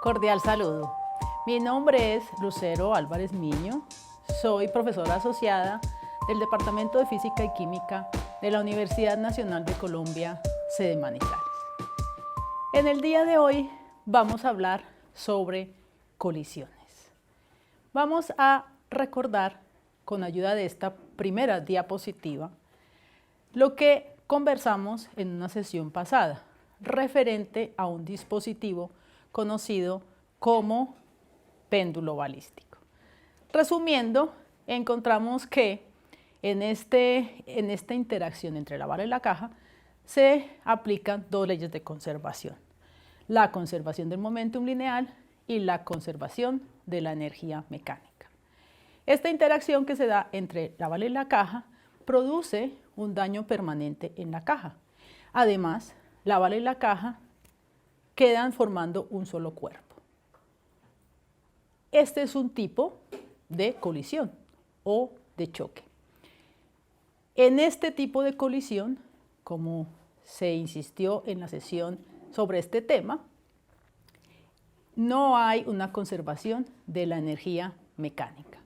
Cordial saludo. Mi nombre es Lucero Álvarez Miño. Soy profesora asociada del Departamento de Física y Química de la Universidad Nacional de Colombia, sede Manizales. En el día de hoy vamos a hablar sobre colisiones. Vamos a recordar, con ayuda de esta primera diapositiva, lo que conversamos en una sesión pasada, referente a un dispositivo conocido como péndulo balístico. Resumiendo, encontramos que en esta interacción entre la bala y la caja se aplican dos leyes de conservación: la conservación del momentum lineal y la conservación de la energía mecánica. Esta interacción que se da entre la bala y la caja produce un daño permanente en la caja. Además, la bala y la caja quedan formando un solo cuerpo. Este es un tipo de colisión o de choque. En este tipo de colisión, como se insistió en la sesión sobre este tema, no hay una conservación de la energía mecánica.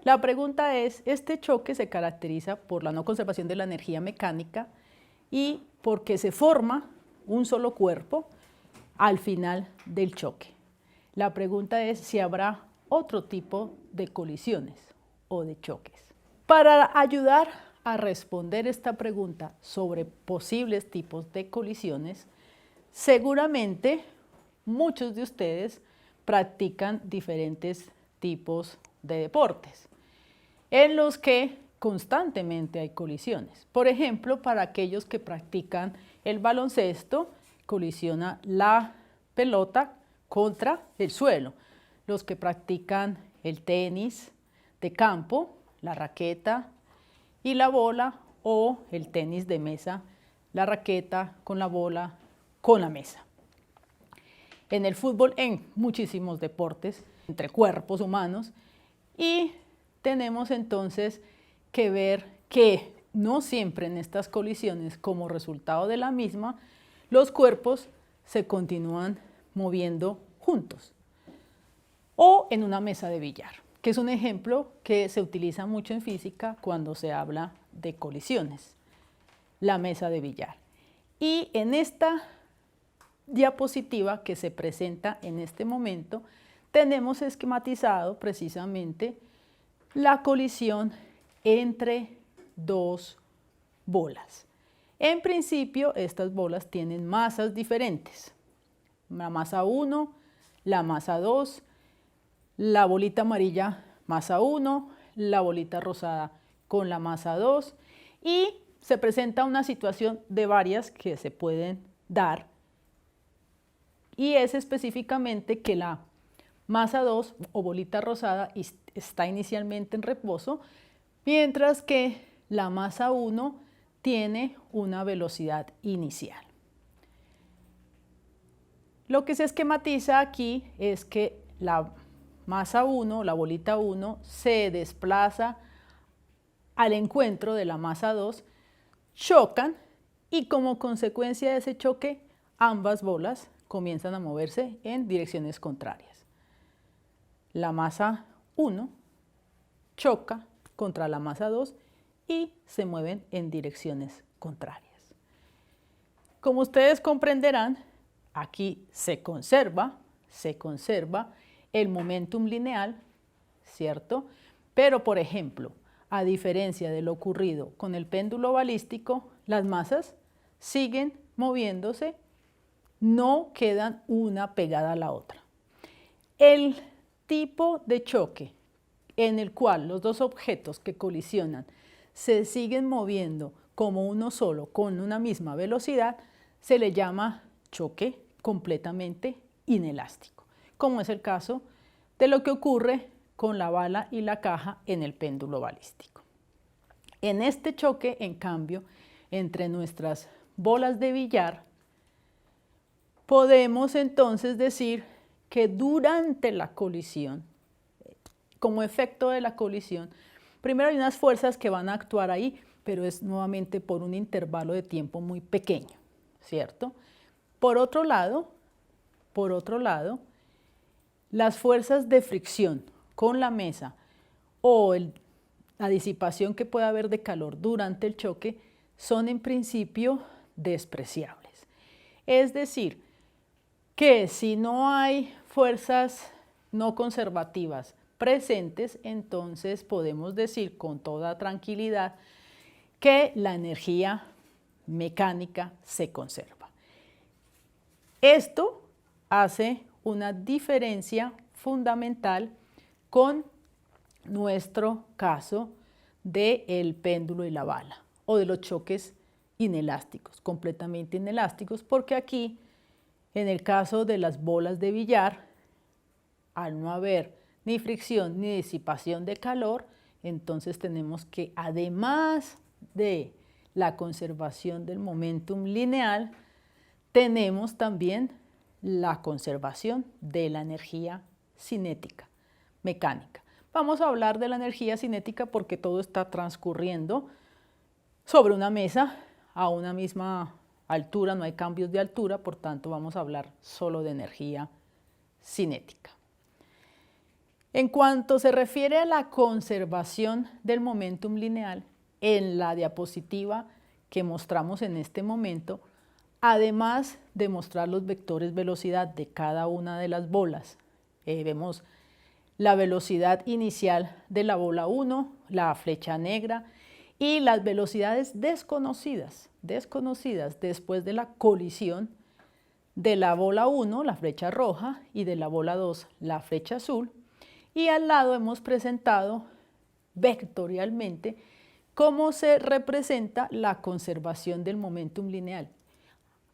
La pregunta es, este choque se caracteriza por la no conservación de la energía mecánica y porque se forma un solo cuerpo al final del choque. La pregunta es si habrá otro tipo de colisiones o de choques. Para ayudar a responder esta pregunta sobre posibles tipos de colisiones, seguramente muchos de ustedes practican diferentes tipos de deportes en los que constantemente hay colisiones. Por ejemplo, para aquellos que practican el baloncesto, colisiona la pelota contra el suelo. Los que practican el tenis de campo, la raqueta y la bola, o el tenis de mesa, la raqueta con la bola con la mesa. En el fútbol, en muchísimos deportes entre cuerpos humanos, y tenemos entonces que ver que no siempre en estas colisiones, como resultado de la misma, los cuerpos se continúan moviendo juntos. O en una mesa de billar, que es un ejemplo que se utiliza mucho en física cuando se habla de colisiones, la mesa de billar. Y en esta diapositiva que se presenta en este momento, tenemos esquematizado precisamente la colisión entre dos bolas. En principio, estas bolas tienen masas diferentes. La masa 1, la masa 2, la bolita amarilla masa 1, la bolita rosada con la masa 2, y se presenta una situación de varias que se pueden dar, y es específicamente que la masa 2 o bolita rosada está inicialmente en reposo, mientras que la masa 1 tiene una velocidad inicial. Lo que se esquematiza aquí es que la masa 1, la bolita 1, se desplaza al encuentro de la masa 2, chocan, y como consecuencia de ese choque, ambas bolas comienzan a moverse en direcciones contrarias. La masa 1 choca contra la masa 2 y se mueven en direcciones contrarias. Como ustedes comprenderán, aquí se conserva el momentum lineal, ¿cierto? Pero, por ejemplo, a diferencia de lo ocurrido con el péndulo balístico, las masas siguen moviéndose, no quedan una pegada a la otra. El tipo de choque en el cual los dos objetos que colisionan se siguen moviendo como uno solo con una misma velocidad se le llama choque completamente inelástico, como es el caso de lo que ocurre con la bala y la caja en el péndulo balístico. En este choque, en cambio, entre nuestras bolas de billar, podemos entonces decir que durante la colisión, como efecto de la colisión, primero hay unas fuerzas que van a actuar ahí, pero es nuevamente por un intervalo de tiempo muy pequeño, ¿cierto? Por otro lado, las fuerzas de fricción con la mesa o la disipación que pueda haber de calor durante el choque son en principio despreciables. Es decir, que si no hay fuerzas no conservativas presentes, entonces podemos decir con toda tranquilidad que la energía mecánica se conserva. Esto hace una diferencia fundamental con nuestro caso del péndulo y la bala o de los choques inelásticos, completamente inelásticos, porque aquí, en el caso de las bolas de billar, al no haber ni fricción ni disipación de calor, entonces tenemos que, además de la conservación del momentum lineal, tenemos también la conservación de la energía cinética, mecánica. Vamos a hablar de la energía cinética porque todo está transcurriendo sobre una mesa a una misma altura, no hay cambios de altura, por tanto vamos a hablar solo de energía cinética. En cuanto se refiere a la conservación del momentum lineal, en la diapositiva que mostramos en este momento, además de mostrar los vectores velocidad de cada una de las bolas, vemos la velocidad inicial de la bola 1, la flecha negra, y las velocidades desconocidas después de la colisión de la bola 1, la flecha roja, y de la bola 2, la flecha azul. Y al lado hemos presentado vectorialmente cómo se representa la conservación del momentum lineal,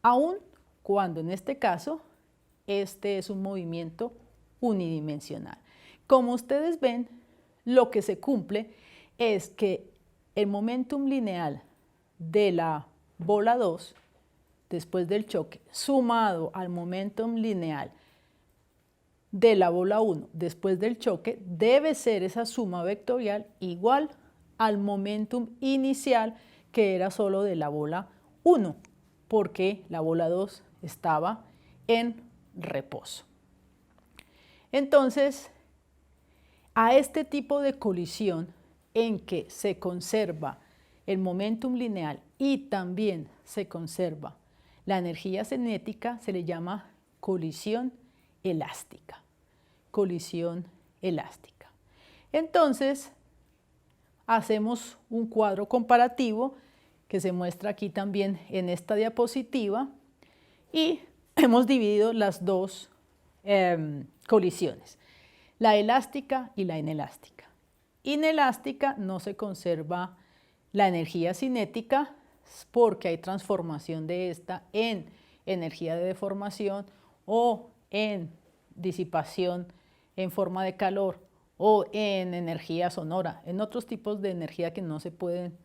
aun cuando en este caso este es un movimiento unidimensional. Como ustedes ven, lo que se cumple es que el momentum lineal de la bola 2 después del choque sumado al momentum lineal de la bola 1 después del choque debe ser esa suma vectorial igual al momentum inicial que era solo de la bola 1, porque la bola 2 estaba en reposo. Entonces, a este tipo de colisión en que se conserva el momentum lineal y también se conserva la energía cinética se le llama colisión elástica. Colisión elástica. Entonces, hacemos un cuadro comparativo que se muestra aquí también en esta diapositiva y hemos dividido las dos colisiones, la elástica y la inelástica. Inelástica no se conserva la energía cinética porque hay transformación de esta en energía de deformación o en disipación en forma de calor o en energía sonora, en otros tipos de energía que no se pueden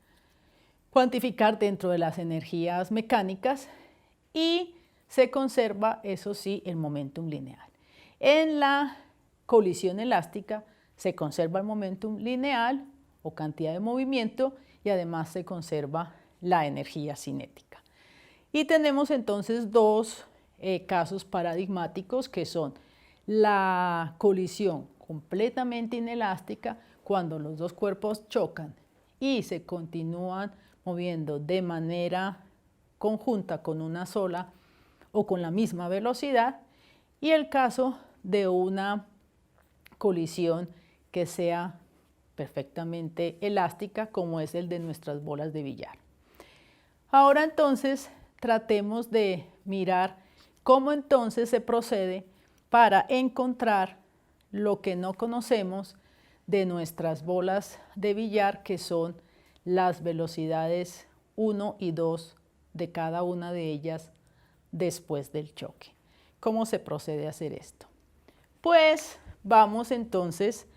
cuantificar dentro de las energías mecánicas, y se conserva, eso sí, el momentum lineal. En la colisión elástica se conserva el momentum lineal o cantidad de movimiento y además se conserva la energía cinética. Y tenemos entonces dos casos paradigmáticos que son la colisión completamente inelástica cuando los dos cuerpos chocan y se continúan moviendo de manera conjunta con una sola o con la misma velocidad, y el caso de una colisión que sea perfectamente elástica como es el de nuestras bolas de billar. Ahora entonces tratemos de mirar cómo entonces se procede para encontrar lo que no conocemos de nuestras bolas de billar, que son las velocidades 1 y 2 de cada una de ellas después del choque. ¿Cómo se procede a hacer esto? Pues vamos entonces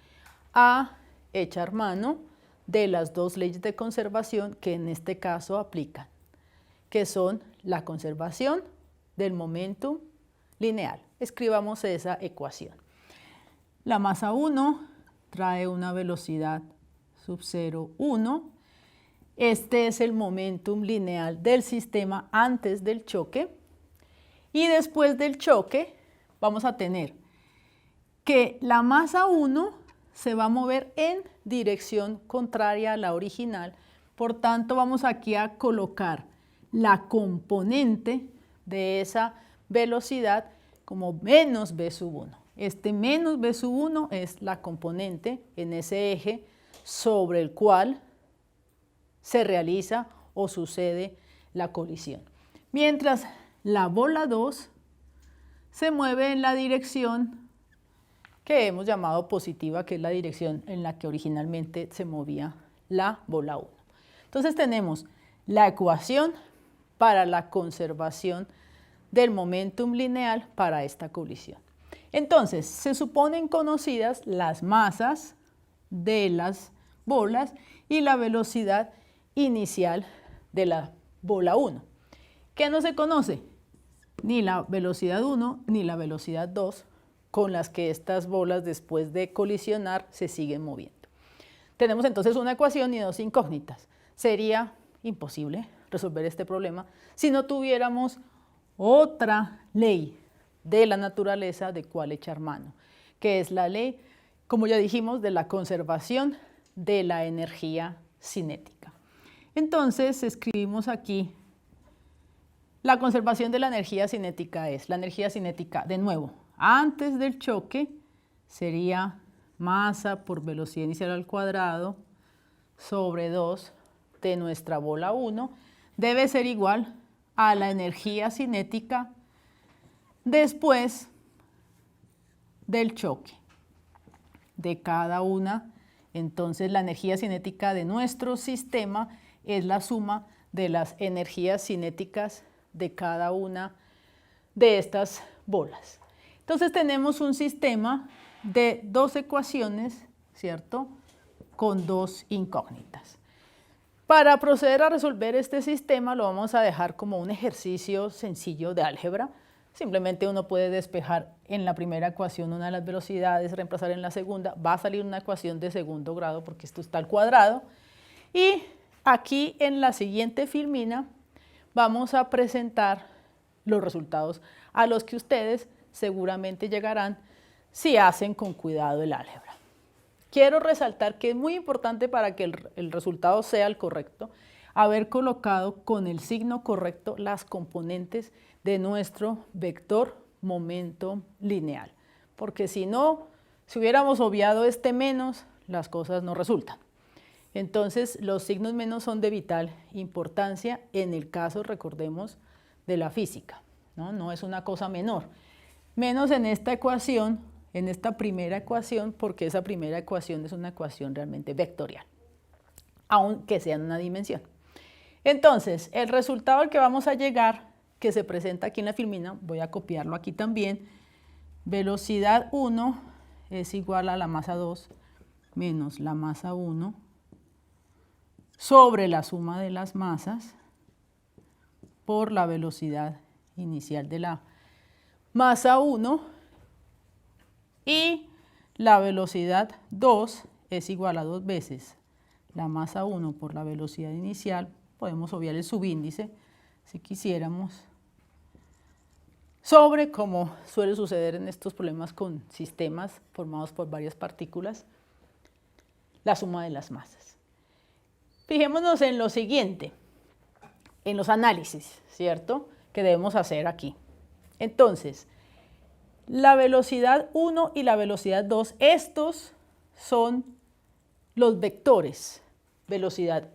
a echar mano de las dos leyes de conservación que en este caso aplican, que son la conservación del momentum lineal. Escribamos esa ecuación. La masa 1 trae una velocidad sub 0, 1. Este es el momentum lineal del sistema antes del choque. Y después del choque vamos a tener que la masa 1 se va a mover en dirección contraria a la original. Por tanto, vamos aquí a colocar la componente de esa velocidad como menos v sub 1. Este menos v sub 1 es la componente en ese eje sobre el cual se realiza o sucede la colisión. Mientras la bola 2 se mueve en la dirección que hemos llamado positiva, que es la dirección en la que originalmente se movía la bola 1. Entonces tenemos la ecuación para la conservación del momentum lineal para esta colisión. Entonces, se suponen conocidas las masas de las bolas y la velocidad inicial de la bola 1. ¿Qué no se conoce? Ni la velocidad 1 ni la velocidad 2 con las que estas bolas después de colisionar se siguen moviendo. Tenemos entonces una ecuación y dos incógnitas. Sería imposible resolver este problema si no tuviéramos otra ley de la naturaleza de cual echar mano, que es la ley, como ya dijimos, de la conservación de la energía cinética. Entonces escribimos aquí, la conservación de la energía cinética es, la energía cinética, de nuevo, antes del choque sería masa por velocidad inicial al cuadrado sobre 2 de nuestra bola 1, debe ser igual a la energía cinética después del choque de cada una. Entonces la energía cinética de nuestro sistema es la suma de las energías cinéticas de cada una de estas bolas. Entonces tenemos un sistema de dos ecuaciones, ¿cierto?, con dos incógnitas. Para proceder a resolver este sistema lo vamos a dejar como un ejercicio sencillo de álgebra. Simplemente uno puede despejar en la primera ecuación una de las velocidades, reemplazar en la segunda, va a salir una ecuación de segundo grado porque esto está al cuadrado. Y aquí en la siguiente filmina vamos a presentar los resultados a los que ustedes seguramente llegarán si hacen con cuidado el álgebra. Quiero resaltar que es muy importante para que el resultado sea el correcto, haber colocado con el signo correcto las componentes de nuestro vector momento lineal, porque si no, si hubiéramos obviado este menos, las cosas no resultan. Entonces, los signos menos son de vital importancia en el caso, recordemos, de la física, ¿no? No es una cosa menor. Menos en esta ecuación, en esta primera ecuación, porque esa primera ecuación es una ecuación realmente vectorial, aunque sea en una dimensión. Entonces, el resultado al que vamos a llegar, que se presenta aquí en la filmina, voy a copiarlo aquí también, velocidad 1 es igual a la masa 2 menos la masa 1 sobre la suma de las masas por la velocidad inicial de la masa 1, y la velocidad 2 es igual a 2 veces la masa 1 por la velocidad inicial, podemos obviar el subíndice si quisiéramos, sobre, como suele suceder en estos problemas con sistemas formados por varias partículas, la suma de las masas. Fijémonos en lo siguiente, en los análisis, ¿cierto?, que debemos hacer aquí. Entonces, la velocidad 1 y la velocidad 2, estos son los vectores velocidad,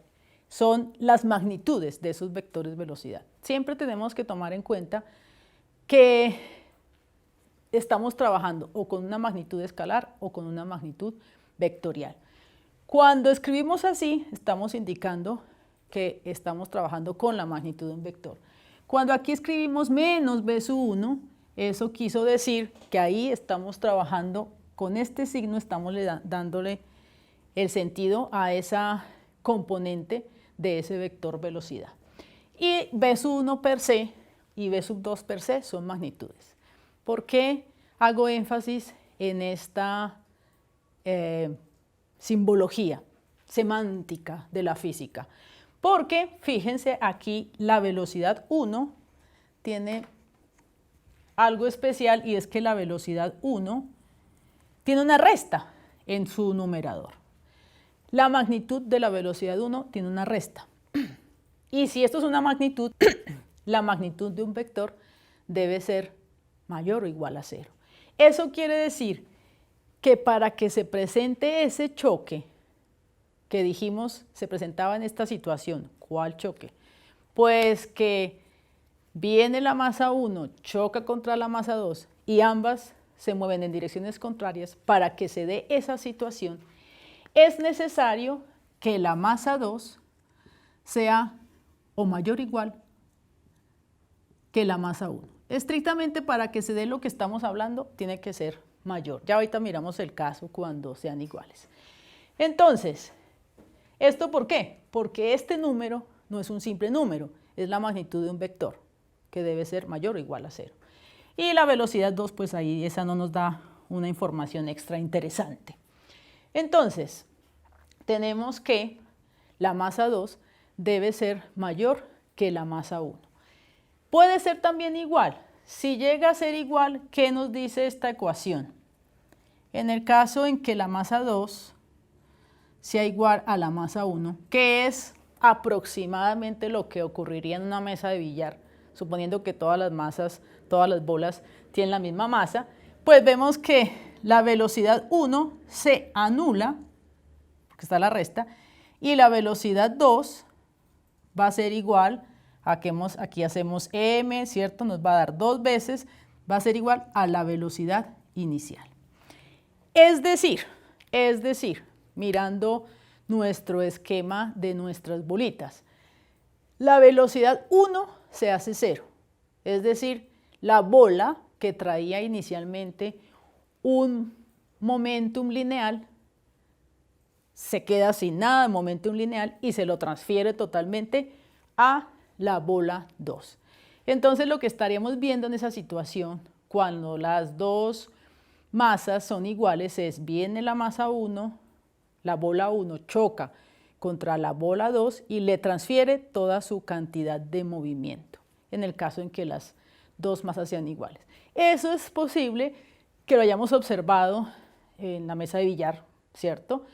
son las magnitudes de esos vectores velocidad. Siempre tenemos que tomar en cuenta que estamos trabajando o con una magnitud escalar o con una magnitud vectorial. Cuando escribimos así, estamos indicando que estamos trabajando con la magnitud de un vector. Cuando aquí escribimos menos v sub 1, eso quiso decir que ahí estamos trabajando con este signo, estamos dándole el sentido a esa componente de ese vector velocidad. Y v sub 1 per se y v sub 2 per se son magnitudes. ¿Por qué hago énfasis en esta simbología semántica de la física? Porque, fíjense, aquí la velocidad 1 tiene algo especial, y es que la velocidad 1 tiene una resta en su numerador. La magnitud de la velocidad 1 tiene una resta. Y si esto es una magnitud, la magnitud de un vector debe ser mayor o igual a 0. Eso quiere decir que para que se presente ese choque que dijimos se presentaba en esta situación, ¿cuál choque? Pues que viene la masa 1, choca contra la masa 2 y ambas se mueven en direcciones contrarias. Para que se dé esa situación, es necesario que la masa 2 sea o mayor o igual que la masa 1. Estrictamente para que se dé lo que estamos hablando, tiene que ser mayor. Ya ahorita miramos el caso cuando sean iguales. Entonces, ¿esto por qué? Porque este número no es un simple número, es la magnitud de un vector, que debe ser mayor o igual a 0. Y la velocidad 2, pues ahí esa no nos da una información extra interesante. Entonces, tenemos que la masa 2 debe ser mayor que la masa 1. Puede ser también igual. Si llega a ser igual, ¿qué nos dice esta ecuación? En el caso en que la masa 2 sea igual a la masa 1, que es aproximadamente lo que ocurriría en una mesa de billar, suponiendo que todas las masas, todas las bolas tienen la misma masa, pues vemos que la velocidad 1 se anula, porque está la resta, y la velocidad 2 va a ser igual a que aquí hacemos m, ¿cierto? Nos va a dar 2 veces, va a ser igual a la velocidad inicial. Es decir, mirando nuestro esquema de nuestras bolitas, la velocidad 1 se hace 0, es decir, la bola que traía inicialmente un momentum lineal se queda sin nada de momentum lineal y se lo transfiere totalmente a la bola 2. Entonces lo que estaríamos viendo en esa situación, cuando las dos masas son iguales, es viene la masa 1, la bola 1 choca contra la bola 2 y le transfiere toda su cantidad de movimiento, en el caso en que las dos masas sean iguales. Eso es posible que lo hayamos observado en la mesa de billar, ¿cierto?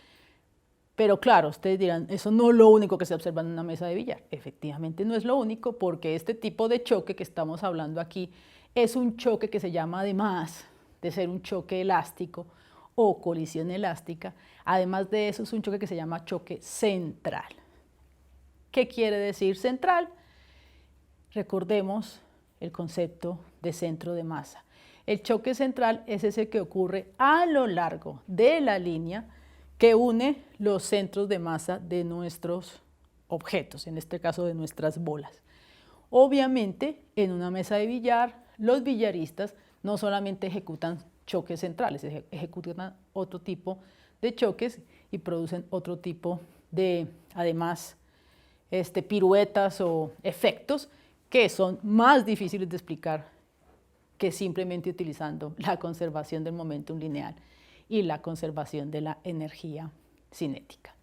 Pero claro, ustedes dirán, eso no es lo único que se observa en una mesa de billar. Efectivamente no es lo único, porque este tipo de choque que estamos hablando aquí es un choque que se llama, además de ser un choque elástico o colisión elástica, además de eso es un choque que se llama choque central. ¿Qué quiere decir central? Recordemos el concepto de centro de masa. El choque central es ese que ocurre a lo largo de la línea que une los centros de masa de nuestros objetos, en este caso de nuestras bolas. Obviamente, en una mesa de billar, los billaristas no solamente ejecutan choques centrales, ejecutan otro tipo de choques y producen otro tipo de, además, piruetas o efectos que son más difíciles de explicar que simplemente utilizando la conservación del momentum lineal y la conservación de la energía cinética.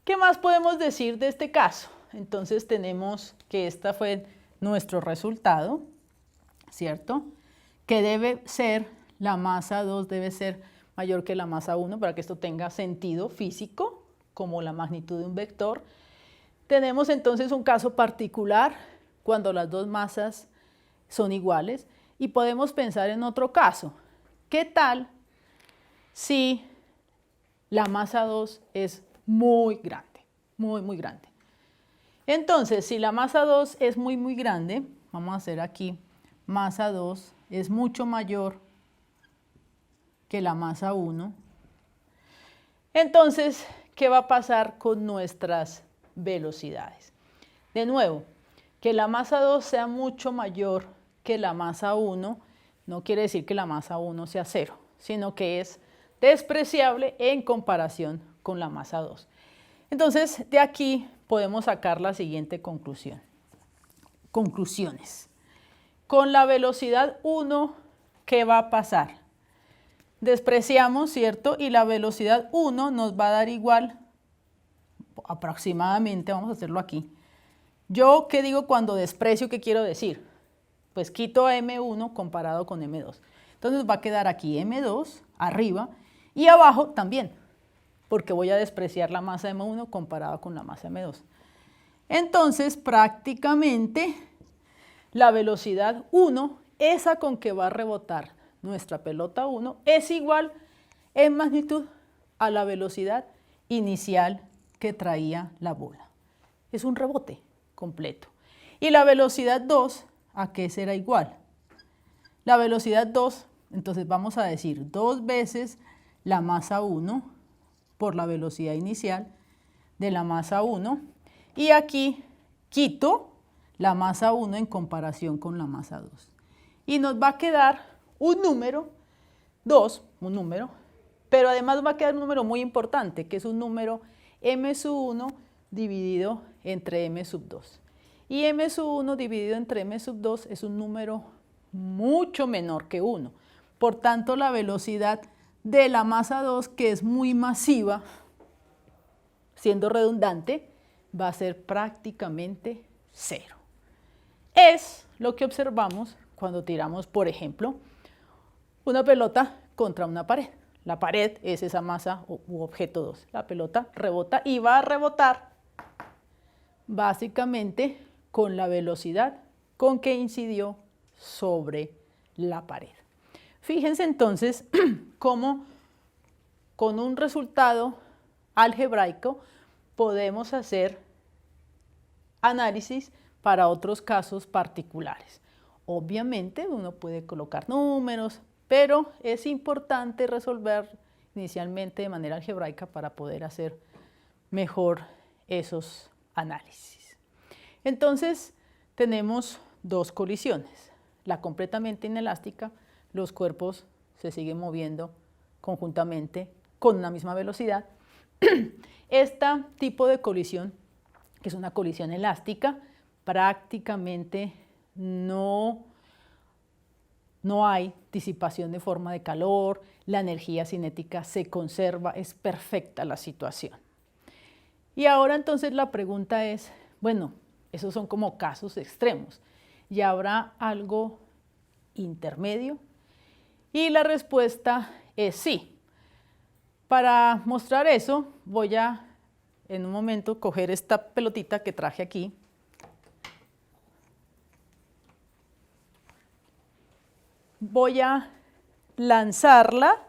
¿Qué más podemos decir de este caso? Entonces tenemos que este fue nuestro resultado, ¿cierto? Que debe ser, la masa 2 debe ser mayor que la masa 1 para que esto tenga sentido físico, como la magnitud de un vector. Tenemos entonces un caso particular cuando las dos masas son iguales y podemos pensar en otro caso. ¿Qué tal si la masa 2 es muy grande, muy grande? Entonces, si la masa 2 es muy grande, vamos a hacer aquí, masa 2 es mucho mayor que la masa 1. Entonces, ¿qué va a pasar con nuestras velocidades? De nuevo, que la masa 2 sea mucho mayor que la masa 1 no quiere decir que la masa 1 sea 0, sino que es despreciable en comparación con la masa 2. Entonces, de aquí podemos sacar la siguiente conclusión. Conclusiones. Con la velocidad 1, ¿qué va a pasar? Despreciamos, ¿cierto? Y la velocidad 1 nos va a dar igual, aproximadamente, vamos a hacerlo aquí. Yo, ¿qué digo cuando desprecio? ¿Qué quiero decir? pues quito a M1 comparado con M2. Entonces va a quedar aquí M2 arriba y abajo también, porque voy a despreciar la masa M1 comparada con la masa M2. Entonces prácticamente la velocidad 1, esa con que va a rebotar nuestra pelota 1, es igual en magnitud a la velocidad inicial que traía la bola. Es un rebote completo. Y la velocidad 2, ¿a qué será igual? La velocidad 2, entonces vamos a decir 2 veces la masa 1 por la velocidad inicial de la masa 1. Y aquí quito la masa 1 en comparación con la masa 2. Y nos va a quedar un número, 2, un número, pero además va a quedar un número muy importante, que es un número m sub 1 dividido entre m sub 2. Y m sub 1 dividido entre m sub 2 es un número mucho menor que 1. Por tanto, la velocidad de la masa 2, que es muy masiva, siendo redundante, va a ser prácticamente 0. Es lo que observamos cuando tiramos, por ejemplo, una pelota contra una pared. La pared es esa masa u objeto 2. La pelota rebota y va a rebotar básicamente con la velocidad con que incidió sobre la pared. Fíjense entonces cómo con un resultado algebraico podemos hacer análisis para otros casos particulares. Obviamente uno puede colocar números, pero es importante resolver inicialmente de manera algebraica para poder hacer mejor esos análisis. Entonces tenemos dos colisiones. La completamente inelástica, los cuerpos se siguen moviendo conjuntamente con una misma velocidad. Este tipo de colisión, que es una colisión elástica, prácticamente no hay disipación de forma de calor, la energía cinética se conserva, es perfecta la situación. Y ahora entonces la pregunta es, bueno, esos son como casos extremos, ¿y habrá algo intermedio? Y la respuesta es sí. Para mostrar eso, voy a, en un momento, coger esta pelotita que traje aquí. Voy a lanzarla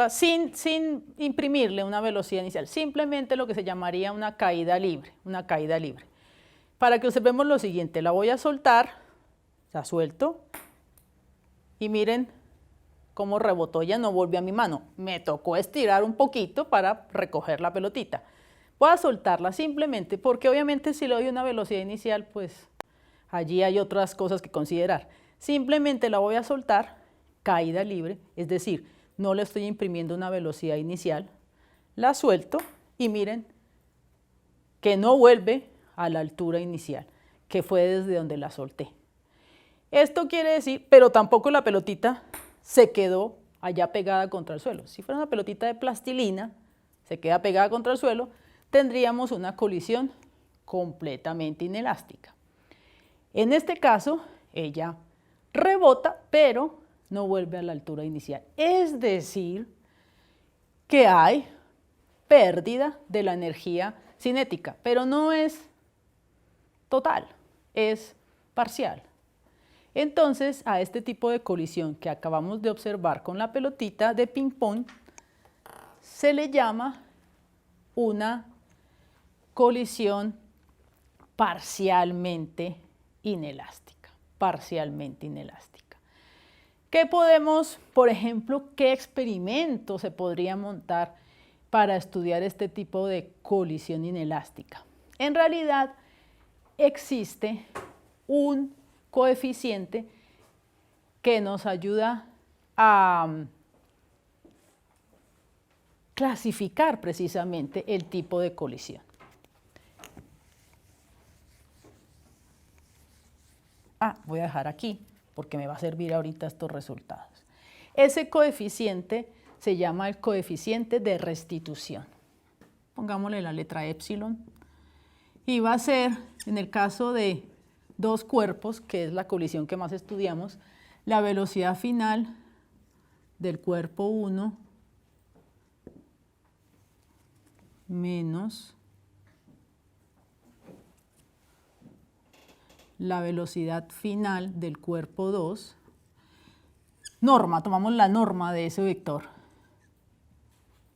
sin imprimirle una velocidad inicial, simplemente lo que se llamaría una caída libre, Para que observemos lo siguiente, la voy a soltar, la suelto, y miren cómo rebotó, ya no volvió a mi mano, me tocó estirar un poquito para recoger la pelotita. Voy a soltarla simplemente porque obviamente si le doy una velocidad inicial, pues allí hay otras cosas que considerar. Simplemente la voy a soltar, caída libre, es decir, no le estoy imprimiendo una velocidad inicial, la suelto y miren que no vuelve a la altura inicial, que fue desde donde la solté. Esto quiere decir, pero tampoco la pelotita se quedó allá pegada contra el suelo. Si fuera una pelotita de plastilina, se queda pegada contra el suelo, tendríamos una colisión completamente inelástica. En este caso, ella rebota, pero no vuelve a la altura inicial. Es decir, que hay pérdida de la energía cinética, pero no es total, es parcial. Entonces, a este tipo de colisión que acabamos de observar con la pelotita de ping-pong, se le llama una colisión parcialmente inelástica, ¿Qué podemos, por ejemplo, qué experimento se podría montar para estudiar este tipo de colisión inelástica? En realidad, existe un coeficiente que nos ayuda a clasificar precisamente el tipo de colisión. Voy a dejar aquí porque me va a servir ahorita estos resultados. Ese coeficiente se llama el coeficiente de restitución. Pongámosle la letra epsilon. Y va a ser, en el caso de dos cuerpos, que es la colisión que más estudiamos, la velocidad final del cuerpo 1 menos la velocidad final del cuerpo 2, norma, tomamos la norma de ese vector,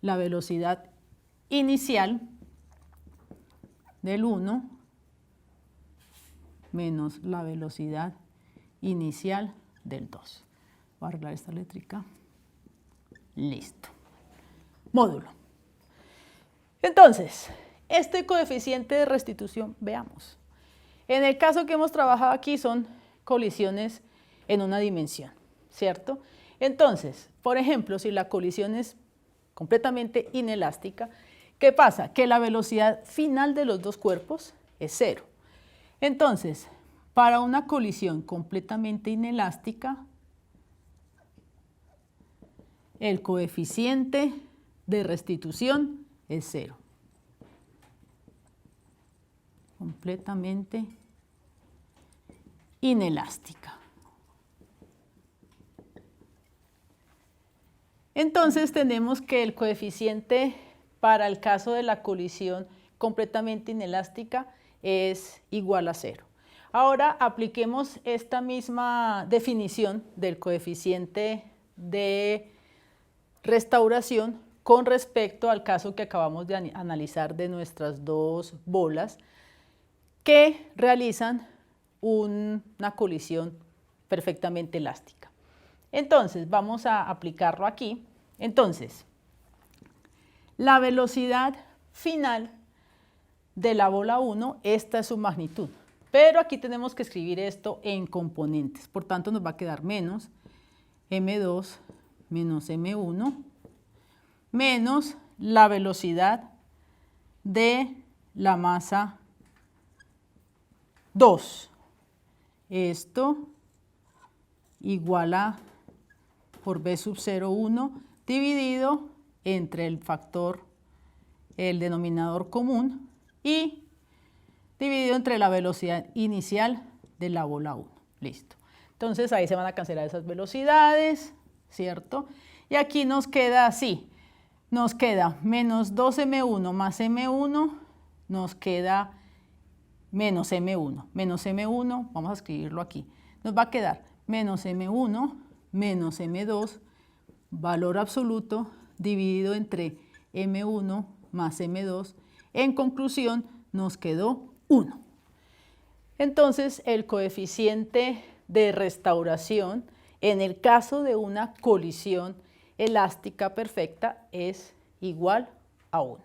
la velocidad inicial del 1 menos la velocidad inicial del 2. Voy a arreglar esta eléctrica. Listo. Módulo. Entonces, este coeficiente de restitución, veamos. En el caso que hemos trabajado aquí son colisiones en una dimensión, ¿cierto? Entonces, por ejemplo, si la colisión es completamente inelástica, ¿qué pasa? Que la velocidad final de los dos cuerpos es 0. Entonces, para una colisión completamente inelástica, el coeficiente de restitución es 0. Completamente inelástica. Entonces tenemos que el coeficiente para el caso de la colisión completamente inelástica es igual a 0. Ahora apliquemos esta misma definición del coeficiente de restauración con respecto al caso que acabamos de analizar de nuestras dos bolas que realizan una colisión perfectamente elástica. Entonces, vamos a aplicarlo aquí. Entonces, la velocidad final de la bola 1, esta es su magnitud. Pero aquí tenemos que escribir esto en componentes. Por tanto, nos va a quedar menos m2 menos m1 menos la velocidad de la masa 2. Esto igual a por b sub 0,1 dividido entre el factor, el denominador común, y dividido entre la velocidad inicial de la bola 1. Listo. Entonces ahí se van a cancelar esas velocidades, ¿cierto? Y aquí nos queda así. Nos queda menos 2m1 más m1, nos queda menos m1. Menos m1, vamos a escribirlo aquí. Nos va a quedar menos m1 menos m2, valor absoluto, dividido entre m1 más m2. En conclusión, nos quedó 1. Entonces, el coeficiente de restauración en el caso de una colisión elástica perfecta es igual a 1.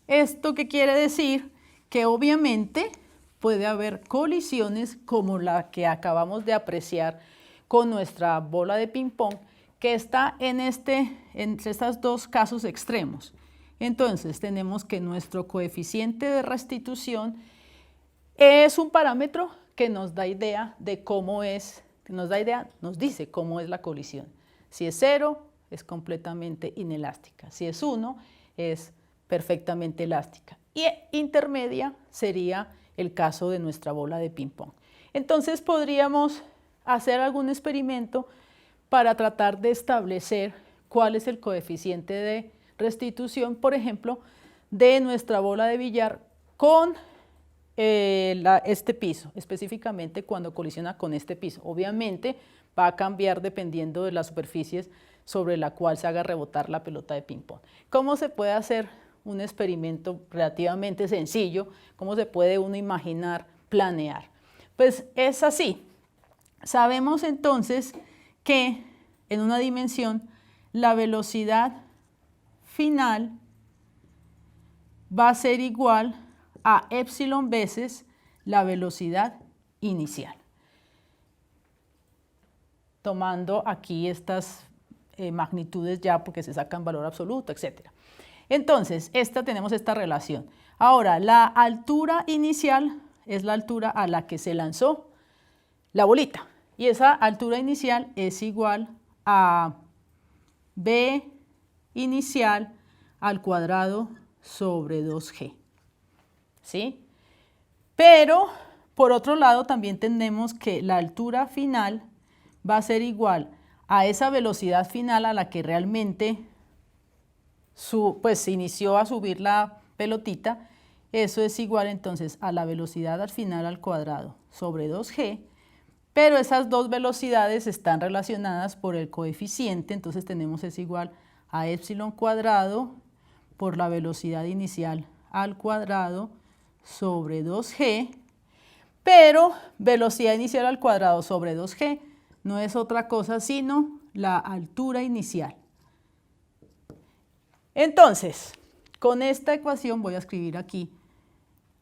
¿Esto qué quiere decir? Que obviamente puede haber colisiones como la que acabamos de apreciar con nuestra bola de ping-pong, que está entre estos dos casos extremos. Entonces, tenemos que nuestro coeficiente de restitución es un parámetro que nos da idea de cómo es, nos dice cómo es la colisión. Si es 0, es completamente inelástica. Si es 1, es perfectamente elástica. Y intermedia sería el caso de nuestra bola de ping-pong. Entonces, podríamos hacer algún experimento para tratar de establecer cuál es el coeficiente de restitución, por ejemplo, de nuestra bola de billar con este piso, específicamente cuando colisiona con este piso. Obviamente va a cambiar dependiendo de las superficies sobre la cual se haga rebotar la pelota de ping-pong. ¿Cómo se puede hacer un experimento relativamente sencillo? ¿Cómo se puede uno imaginar, planear? Pues es así. Sabemos entonces que en una dimensión la velocidad final va a ser igual a epsilon veces la velocidad inicial. Tomando aquí estas magnitudes ya porque se sacan valor absoluto, etc. Entonces, tenemos esta relación. Ahora, la altura inicial es la altura a la que se lanzó la bolita. Y esa altura inicial es igual a b inicial al cuadrado sobre 2g. ¿Sí? Pero, por otro lado, también tenemos que la altura final va a ser igual a esa velocidad final a la que realmente pues, se inició a subir la pelotita. Eso es igual entonces a la velocidad al final al cuadrado sobre 2g, pero esas dos velocidades están relacionadas por el coeficiente, entonces tenemos es igual a epsilon cuadrado por la velocidad inicial al cuadrado sobre 2g, pero velocidad inicial al cuadrado sobre 2g no es otra cosa sino la altura inicial. Entonces, con esta ecuación voy a escribir aquí,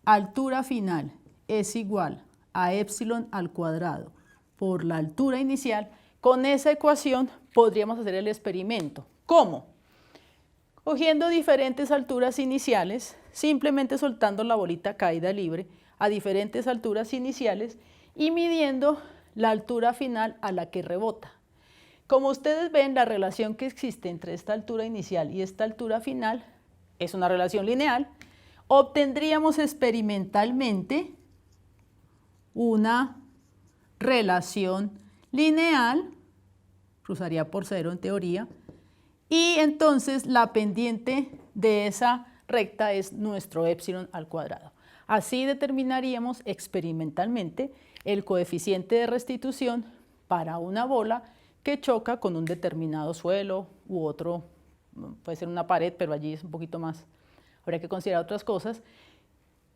altura final es igual a epsilon al cuadrado por la altura inicial. Con esa ecuación podríamos hacer el experimento. ¿Cómo? Cogiendo diferentes alturas iniciales, simplemente soltando la bolita caída libre a diferentes alturas iniciales y midiendo la altura final a la que rebota. Como ustedes ven, la relación que existe entre esta altura inicial y esta altura final es una relación lineal. Obtendríamos experimentalmente una relación lineal, cruzaría por cero en teoría, y entonces la pendiente de esa recta es nuestro epsilon al cuadrado. Así determinaríamos experimentalmente el coeficiente de restitución para una bola que choca con un determinado suelo u otro, puede ser una pared, pero allí es un poquito más, habría que considerar otras cosas.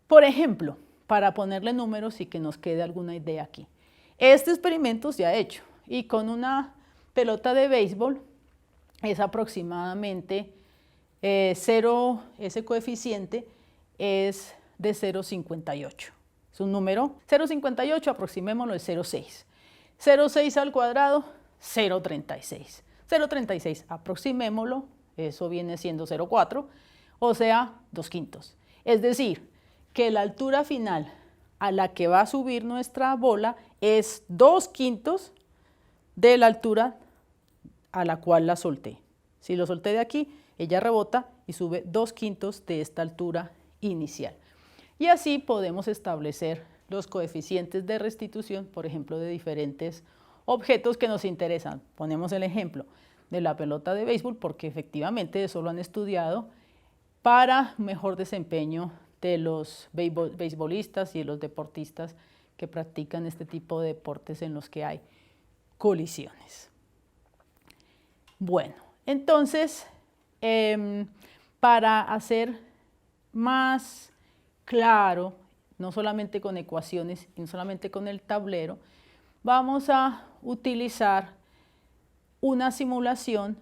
Por ejemplo, para ponerle números y que nos quede alguna idea aquí. Este experimento se ha hecho y con una pelota de béisbol es aproximadamente ese coeficiente es de 0,58. Es un número 0,58, aproximémoslo, es 0,6. 0,6 al cuadrado, 0,36. 0,36, aproximémoslo, eso viene siendo 0,4, o sea, 2/5. Es decir, que la altura final a la que va a subir nuestra bola es 2/5 de la altura a la cual la solté. Si lo solté de aquí, ella rebota y sube 2/5 de esta altura inicial. Y así podemos establecer los coeficientes de restitución, por ejemplo, de diferentes objetos que nos interesan. Ponemos el ejemplo de la pelota de béisbol porque efectivamente eso lo han estudiado para mejor desempeño de los beisbolistas y de los deportistas que practican este tipo de deportes en los que hay colisiones. Bueno, entonces, para hacer más claro, no solamente con ecuaciones y no solamente con el tablero, vamos a utilizar una simulación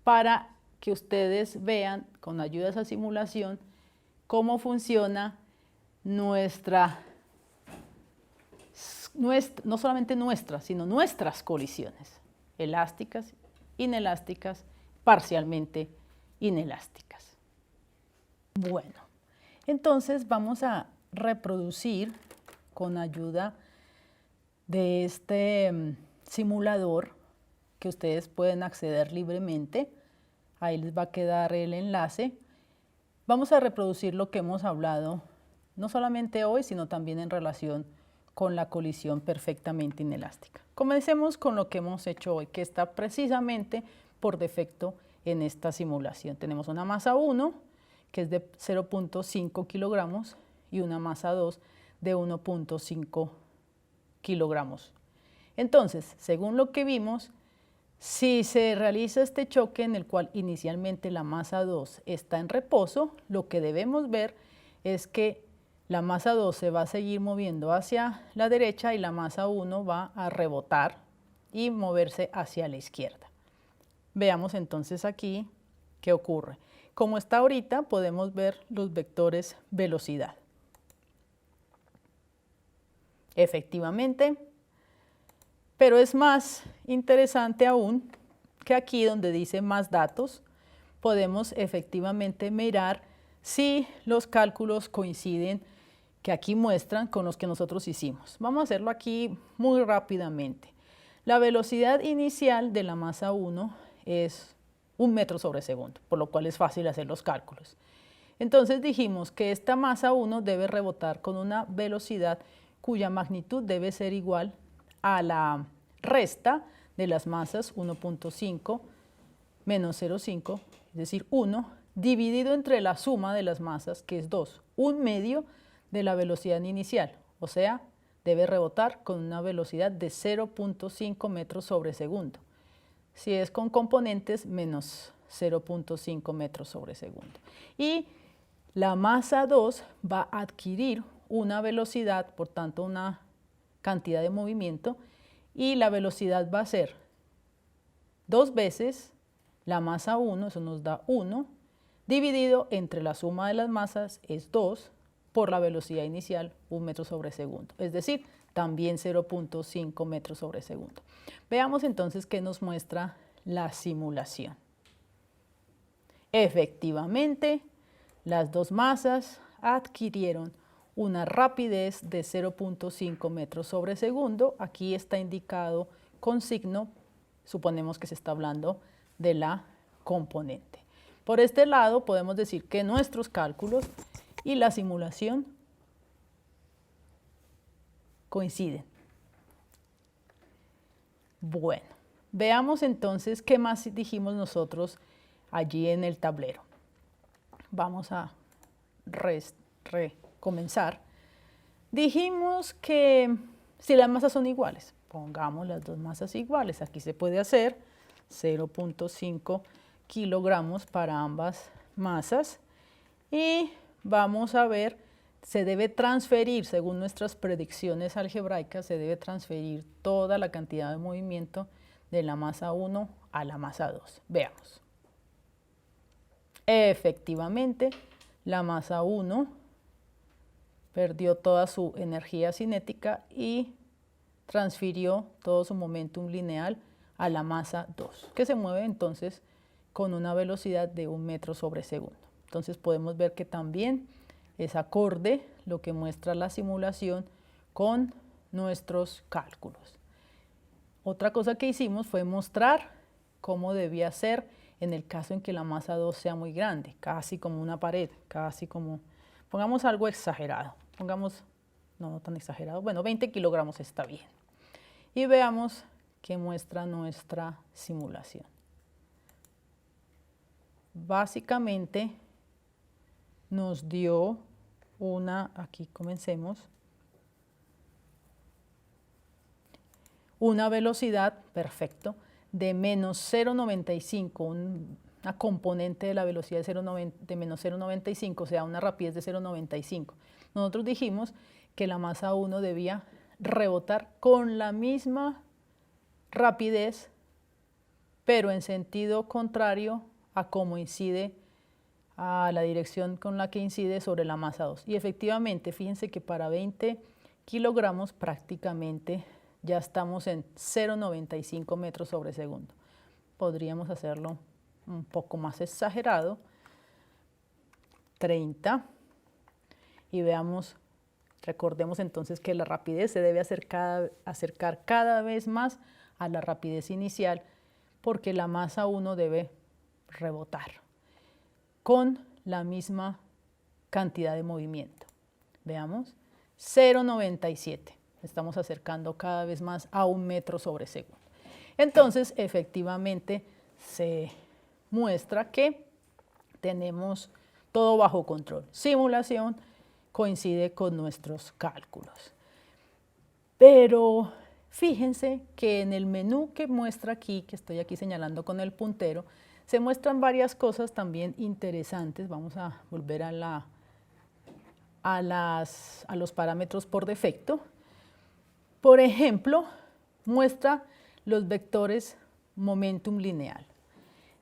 para que ustedes vean con ayuda de esa simulación cómo funciona no solamente nuestras, sino nuestras colisiones, elásticas, inelásticas, parcialmente inelásticas. Bueno, entonces vamos a reproducir con ayuda de este simulador que ustedes pueden acceder libremente. Ahí les va a quedar el enlace. Vamos a reproducir lo que hemos hablado, no solamente hoy, sino también en relación con la colisión perfectamente inelástica. Comencemos con lo que hemos hecho hoy, que está precisamente por defecto en esta simulación. Tenemos una masa 1, que es de 0,5 kilogramos, y una masa 2 de 1,5 kilogramos. Entonces, según lo que vimos, si se realiza este choque en el cual inicialmente la masa 2 está en reposo, lo que debemos ver es que la masa 2 se va a seguir moviendo hacia la derecha y la masa 1 va a rebotar y moverse hacia la izquierda. Veamos entonces aquí qué ocurre. Como está ahorita, podemos ver los vectores velocidad. Efectivamente, pero es más interesante aún que aquí donde dice más datos, podemos efectivamente mirar si los cálculos coinciden que aquí muestran con los que nosotros hicimos. Vamos a hacerlo aquí muy rápidamente. La velocidad inicial de la masa 1 es 1 metro sobre segundo, por lo cual es fácil hacer los cálculos. Entonces dijimos que esta masa 1 debe rebotar con una velocidad cuya magnitud debe ser igual a la resta de las masas 1.5 menos 0,5, es decir, 1, dividido entre la suma de las masas, que es 2, 1/2 de la velocidad inicial, o sea, debe rebotar con una velocidad de 0.5 metros sobre segundo. Si es con componentes, menos 0.5 metros sobre segundo. Y la masa 2 va a adquirir una velocidad, por tanto una cantidad de movimiento, y la velocidad va a ser 2 veces la masa 1, eso nos da 1, dividido entre la suma de las masas es 2, por la velocidad inicial, 1 metro sobre segundo, es decir, también 0.5 metros sobre segundo. Veamos entonces qué nos muestra la simulación. Efectivamente, las dos masas adquirieron una rapidez de 0.5 metros sobre segundo. Aquí está indicado con signo, suponemos que se está hablando de la componente. Por este lado podemos decir que nuestros cálculos y la simulación coinciden. Bueno, veamos entonces qué más dijimos nosotros allí en el tablero. Vamos a recomenzar. Dijimos que si las masas son iguales, pongamos las dos masas iguales. Aquí se puede hacer 0.5 kilogramos para ambas masas y vamos a ver, se debe transferir, según nuestras predicciones algebraicas, se debe transferir toda la cantidad de movimiento de la masa 1 a la masa 2. Veamos. Efectivamente, la masa 1 perdió toda su energía cinética y transfirió todo su momentum lineal a la masa 2, que se mueve entonces con una velocidad de 1 metro sobre segundo. Entonces podemos ver que también es acorde lo que muestra la simulación con nuestros cálculos. Otra cosa que hicimos fue mostrar cómo debía ser en el caso en que la masa 2 sea muy grande, casi como una pared, casi como, pongamos algo exagerado, pongamos, no tan exagerado, bueno, 20 kilogramos está bien. Y veamos qué muestra nuestra simulación. Básicamente nos dio aquí comencemos, una velocidad, perfecto, de menos 0,95, una componente de la velocidad de menos 0,95, o sea, una rapidez de 0,95. Nosotros dijimos que la masa 1 debía rebotar con la misma rapidez, pero en sentido contrario a cómo incide, a la dirección con la que incide sobre la masa 2. Y efectivamente, fíjense que para 20 kilogramos prácticamente ya estamos en 0,95 metros sobre segundo. Podríamos hacerlo un poco más exagerado, 30, y veamos, recordemos entonces que la rapidez se debe acercar cada vez más a la rapidez inicial, porque la masa 1 debe rebotar con la misma cantidad de movimiento. Veamos, 0,97. Estamos acercando cada vez más a 1 metro sobre segundo. Entonces, efectivamente, se muestra que tenemos todo bajo control. Simulación coincide con nuestros cálculos. Pero fíjense que en el menú que muestra aquí, que estoy aquí señalando con el puntero, se muestran varias cosas también interesantes. Vamos a volver a los parámetros por defecto. Por ejemplo, muestra los vectores momentum lineal.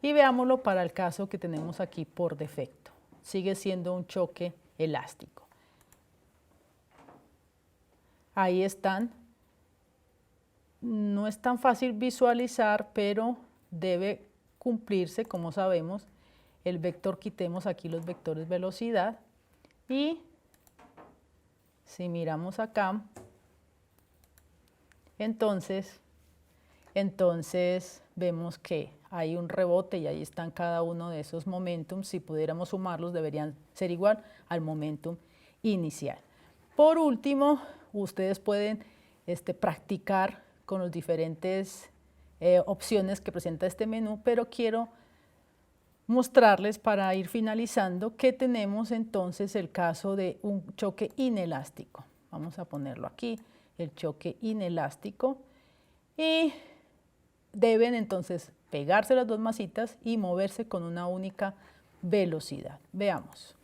Y veámoslo para el caso que tenemos aquí por defecto. Sigue siendo un choque elástico. Ahí están. No es tan fácil visualizar, pero debe cumplirse, como sabemos, el vector, quitemos aquí los vectores velocidad y si miramos acá, entonces entonces vemos que hay un rebote y ahí están cada uno de esos momentum. Si pudiéramos sumarlos, deberían ser igual al momentum inicial. Por último, ustedes pueden practicar con las diferentes opciones que presenta este menú, pero quiero mostrarles para ir finalizando que tenemos entonces el caso de un choque inelástico. Vamos a ponerlo aquí, el choque inelástico, y deben entonces pegarse las dos masitas y moverse con una única velocidad. Veamos.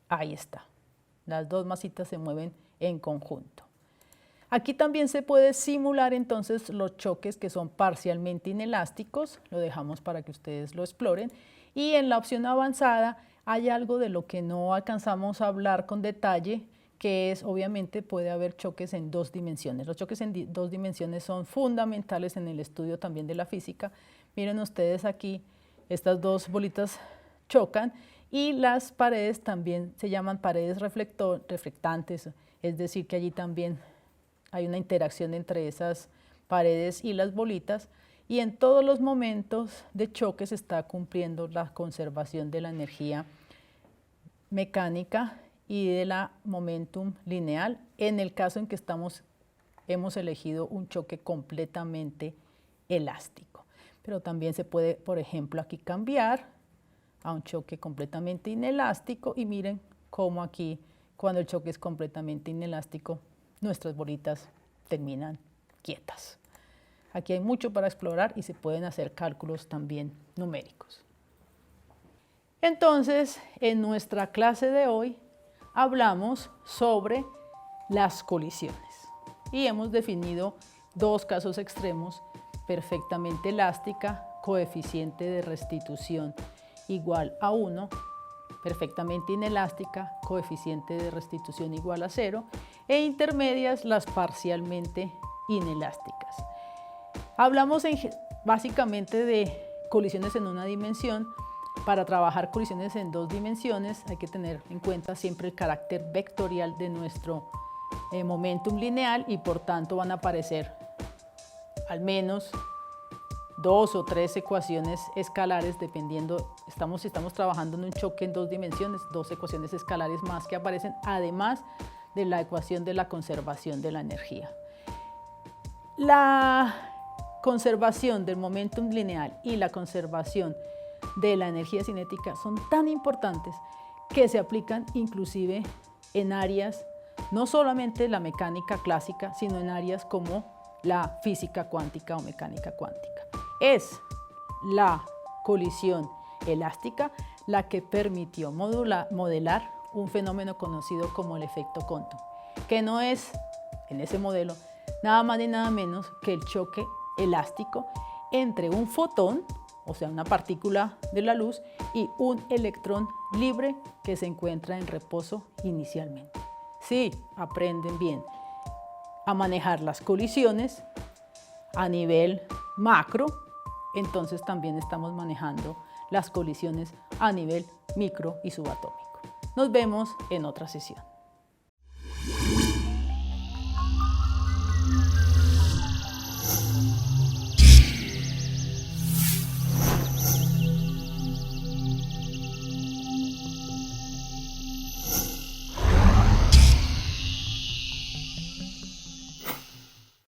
Ahí está. Las dos masitas se mueven en conjunto. Aquí también se puede simular entonces los choques que son parcialmente inelásticos. Lo dejamos para que ustedes lo exploren. Y en la opción avanzada hay algo de lo que no alcanzamos a hablar con detalle, que es, obviamente, puede haber choques en dos dimensiones. Los choques en dos dimensiones son fundamentales en el estudio también de la física. Miren ustedes aquí, estas dos bolitas chocan y las paredes también se llaman paredes reflectantes, es decir, que allí también hay una interacción entre esas paredes y las bolitas, y en todos los momentos de choque se está cumpliendo la conservación de la energía mecánica y de la momentum lineal, en el caso en que hemos elegido un choque completamente elástico. Pero también se puede, por ejemplo, aquí cambiar a un choque completamente inelástico, y miren cómo aquí, cuando el choque es completamente inelástico, nuestras bolitas terminan quietas. Aquí hay mucho para explorar y se pueden hacer cálculos también numéricos. Entonces, en nuestra clase de hoy hablamos sobre las colisiones y hemos definido dos casos extremos: perfectamente elástica, coeficiente de restitución igual a 1, perfectamente inelástica, coeficiente de restitución igual a 0, e intermedias, las parcialmente inelásticas. Hablamos básicamente de colisiones en una dimensión. Para trabajar colisiones en dos dimensiones hay que tener en cuenta siempre el carácter vectorial de nuestro momentum lineal, y por tanto van a aparecer al menos 2 o 3 ecuaciones escalares, dependiendo, si estamos trabajando en un choque en dos dimensiones, 2 ecuaciones escalares más que aparecen, además de la ecuación de la conservación de la energía. La conservación del momentum lineal y la conservación de la energía cinética son tan importantes que se aplican inclusive en áreas, no solamente la mecánica clásica, sino en áreas como la física cuántica o mecánica cuántica. Es la colisión elástica la que permitió modelar un fenómeno conocido como el efecto Compton, que no es, en ese modelo, nada más ni nada menos que el choque elástico entre un fotón, o sea, una partícula de la luz, y un electrón libre que se encuentra en reposo inicialmente. Si aprenden bien a manejar las colisiones a nivel macro, entonces también estamos manejando las colisiones a nivel micro y subatómico. Nos vemos en otra sesión.